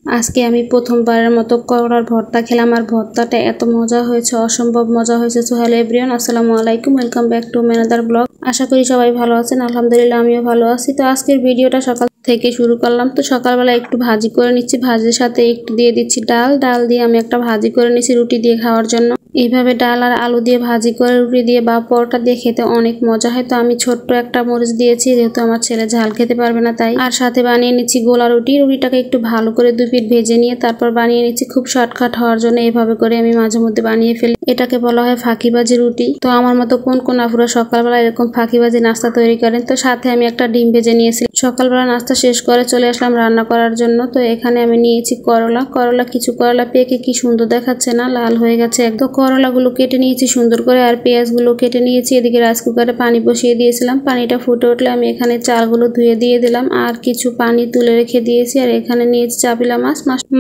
আজকে আমি প্রথমবারের মতো করলার ভর্তা খেলাম আর ভর্তাটা এত মজা হয়েছে, অসম্ভব মজা হয়েছে। সো হ্যালো এভরিওয়ান, আসসালামু আলাইকুম, ওয়েলকাম ব্যাক টু ম্যানাদার ব্লগ। আশা করি সবাই ভালো আছেন। আলহামদুলিল্লাহ আমিও ভালো আছি। তো আজকের ভিডিওটা সকাল থেকে শুরু করলাম। তো সকালবেলা একটু ভাজি করে নিচ্ছি, ভাজির সাথে একটু দিয়ে দিচ্ছি ডাল দিয়ে আমি একটা ভাজি করে নিচ্ছি রুটি দিয়ে খাওয়ার জন্য। এইভাবে ডাল আর আলু দিয়ে ভাজি করে রুটি দিয়ে বা পরোটা দিয়ে খেতে অনেক মজা হয়। তো আমি ছোট্ট একটা মরিচ দিয়েছি, যেহেতু আমার ছেলে ঝাল খেতে পারবে না তাই। আর সাথে বানিয়ে নিচ্ছি গোলা রুটি। রুটিটাকে একটু ভালো করে 2 পিঠ ভেজে নিয়ে তারপর বানিয়ে নিচ্ছি খুব শর্টকাট হওয়ার জন্য। এইভাবে করে আমি মাঝে মধ্যে বানিয়ে ফেলি। এটাকে বলা হয় ফাঁকিবাজি রুটি। তো আমার মতো কোন কোন আপুরা সকালবেলা এরকম ফাঁকিবাজি নাস্তা তৈরি করেন। তো সাথে আমি একটা ডিম ভেজে নিয়েছি। সকালবেলা নাস্তা শেষ করে চলে আসলাম রান্না করার জন্য। তো এখানে আমি নিয়েছি করলা। কিছু করলা পেকে কি সুন্দর দেখাচ্ছে না, লাল হয়ে গেছে একদম। করলাগুলো কেটে নিয়েছি সুন্দর করে, আর পেঁয়াজগুলো কেটে নিয়েছি। এদিকে রাইস কুকারে পানি বসিয়ে দিয়েছিলাম। পানিটা ফুটে উঠলে আমি এখানে চালগুলো ধুয়ে দিয়ে দিলাম আর কিছু পানি তুলে রেখে দিয়েছি। আর এখানে নিয়েছি চাপিলা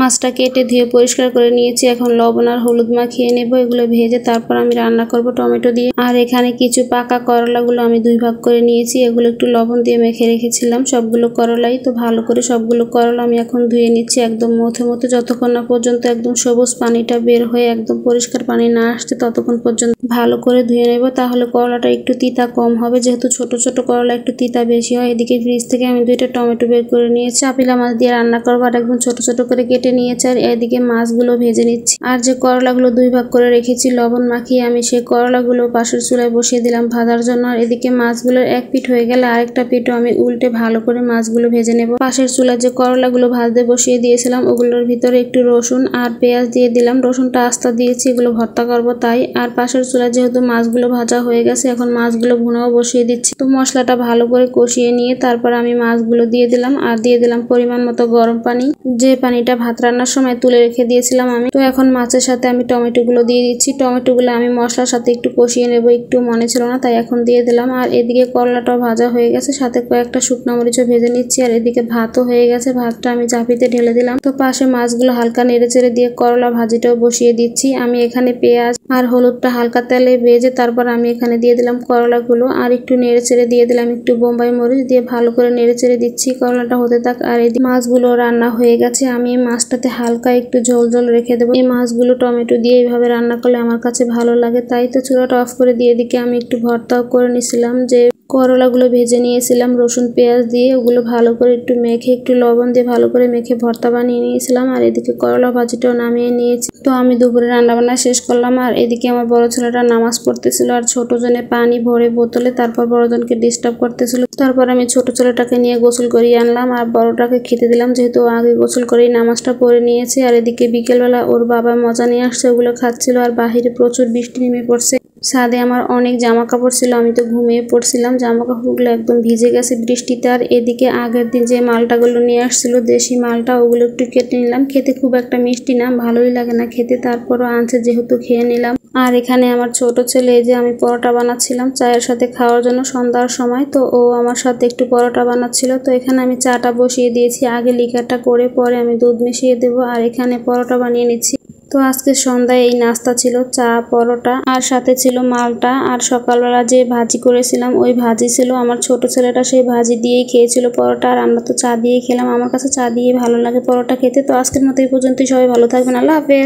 মাছটা কেটে ধুয়ে পরিষ্কার করে নিয়েছি। এখন লবণ আর হলুদ মাখিয়ে নেব। এগুলো ভেজে তারপর আমি রান্না করব টমেটো দিয়ে। আর এখানে কিছু পাকা করলাগুলো আমি 2 ভাগ করে নিয়েছি। এগুলো একটু লবণ দিয়ে মেখে রেখেছিলাম সবগুলো করলাই। তো ভালো করে সবগুলো করলা আমি এখন ধুয়ে নিচ্ছি একদম মথে যতক্ষণ না পর্যন্ত একদম সবুজ পানিটা বের হয়ে একদম পরিষ্কার পানি না আসছে ততক্ষণ পর্যন্ত ভালো করে ধুয়ে নেব। তাহলে করলাটা একটু তিতা কম হবে, যেহেতু ছোট ছোট করলা একটু তিতা বেশি হয়। এদিকে ফ্রিজ থেকে আমি 2টা টমেটো বের করে নিয়েছি। চাপিলা মাছ দিয়ে রান্না করবো আর একদম ছোট ছোট করে কেটে নিয়েছি। আর এদিকে মাছগুলো ভেজে নিচ্ছি। আর যে করলাগুলো 2 ভাগ করে রেখেছি লবণ মাখিয়ে, আমি সেই করলাগুলো পাশের চুলায় বসিয়ে দিলাম ভাজার জন্য। আর এদিকে মাছগুলোর এক পিঠ হয়ে গেলে আরেকটা পিঠও আমি উল্টে ভালো করে মাছগুলো ভেজে নেব। পাশের চুলায় যে করলাগুলো ভাজতে বসিয়ে দিয়েছিলাম ওগুলোর ভিতরে একটু রসুন আর পেঁয়াজ দিয়ে দিলাম। রসুনটা আস্তে দিয়েছি, এগুলো ভর্তা করবো তাই। আর পাশের চুলায় যেহেতু মাছগুলো ভাজা হয়ে গেছে, এখন মাছগুলো ভুনাও বসিয়ে দিচ্ছি। তো মশলাটা ভালো করে কষিয়ে নিয়ে তারপর আমি মাছগুলো দিয়ে দিলাম আর দিয়ে দিলাম পরিমাণ মতো গরম পানি, যে পানিটা ভাত রান্নার সময় তুলে রেখে দিয়েছিলাম আমি। তো এখন মাছের সাথে আমি টমেটোগুলো দিয়ে দিচ্ছি। টমেটোগুলো আমি মশলার সাথে একটু কষিয়ে নেব, একটু মনে ছিল না তাই এখন দিয়ে দিলাম। আর এদিকে করলাটাও ভাজা হয়ে গেছে, সাথে কয়েকটা শুকনো মরিচও ভেজে নিচ্ছি। আর এদিকে ভাতও হয়ে গেছে, ভাতটা আমি চাপিতে ঢেলে দিলাম। তো পাশে মাছগুলো হালকা নেড়ে চেড়ে দিয়ে করলা ভাজিটাও বসিয়ে দিচ্ছি। আমি এখানে পেঁয়াজ আর হলুদটা হালকা তেলে ভেজে তারপর আমি এখানে দিয়ে দিলাম করলাগুলো আর একটু নেড়ে চেড়ে দিয়ে দিলাম একটু বোম্বাই মরিচ দিয়ে ভালো করে নেড়ে চেড়ে দিচ্ছি। করলাটা হতে থাক আর এই মাছগুলো রান্না হয়ে গেছে। আমি এই মাছটাতে হালকা একটু ঝোল রেখে দেবো। এই মাছগুলো টমেটো দিয়ে এইভাবে রান্না করলে আমার কাছে ভালো লাগে, তাই তো চুলাটা অফ করে দিয়ে এদিকে আমি একটু ভর্তাও করে নিছিলাম। যে করলাগুলো ভেজে নিয়েছিলাম রসুন পেঁয়াজ দিয়ে, ওগুলো ভালো করে একটু মেখে একটু লবণ দিয়ে ভালো করে মেখে ভর্তা বানিয়ে নিয়েছিলাম। আর এদিকে করলা ভাজিটাও নামিয়ে নিয়েছি। তো আমি দুপুরে রান্নাবান্না শেষ করলাম। আর এদিকে আমার বড় ছেলেটা নামাজ পড়তেছিল আর ছোট জনে পানি ভরে বোতলে, তারপর বড়জনকে ডিস্টার্ব করতেছিল। তারপর আমি ছোট ছেলেটাকে নিয়ে গোসল করিয়ে আনলাম আর বড়টাকে খেতে দিলাম, যেহেতু আগে গোসল করেই নামাজটা পড়ে নিয়েছে। আর এদিকে বিকেলবেলা ওর বাবা মজা নিয়ে আসছে, ওগুলো খাচ্ছিল। আর বাহিরে প্রচুর বৃষ্টি নেমে পড়ছে। ছাদে আমার অনেক জামা কাপড় ছিল, আমি তো ঘুমিয়ে পড়ছিলাম। জামা কাপড়গুলো একদম ভিজে গেছে বৃষ্টিতে। আর এদিকে আগের দিন যে মালটাগুলো নিয়ে আসছিল দেশি মালটা, ওগুলো একটু কেটে নিলাম। খেতে খুব একটা মিষ্টি না, ভালোই লাগে না খেতে, তারপরও আনছে যেহেতু খেয়ে নিলাম। আর এখানে আমার ছোট ছেলে, এই যে আমি পরোটা বানাচ্ছিলাম চায়ের সাথে খাওয়ার জন্য সন্ধ্যার সময়, তো ও আমার সাথে একটু পরোটা বানাচ্ছিল। তো এখানে আমি চাটা বসিয়ে দিয়েছি, আগে লিকারটা করে পরে আমি দুধ মিশিয়ে দেবো। আর এখানে পরোটা বানিয়ে নিচ্ছি। তো আজকে সন্ধ্যায় এই নাস্তা ছিল চা পরোটা আর সাথে ছিল মালটা। আর সকালবেলা যে ভাজি করেছিলাম ওই ভাজি ছিল। আমার ছোট ছেলেটা সেই ভাজি দিয়েই খেয়েছিল পরোটা, আর আমরা তো চা দিয়েই খেলাম। আমার কাছে চা দিয়ে ভালো লাগে পরোটা খেতে। তো আজকের মতো এই পর্যন্তই, সবাই ভালো থাকবেন, আল্লাহ হাফেজ।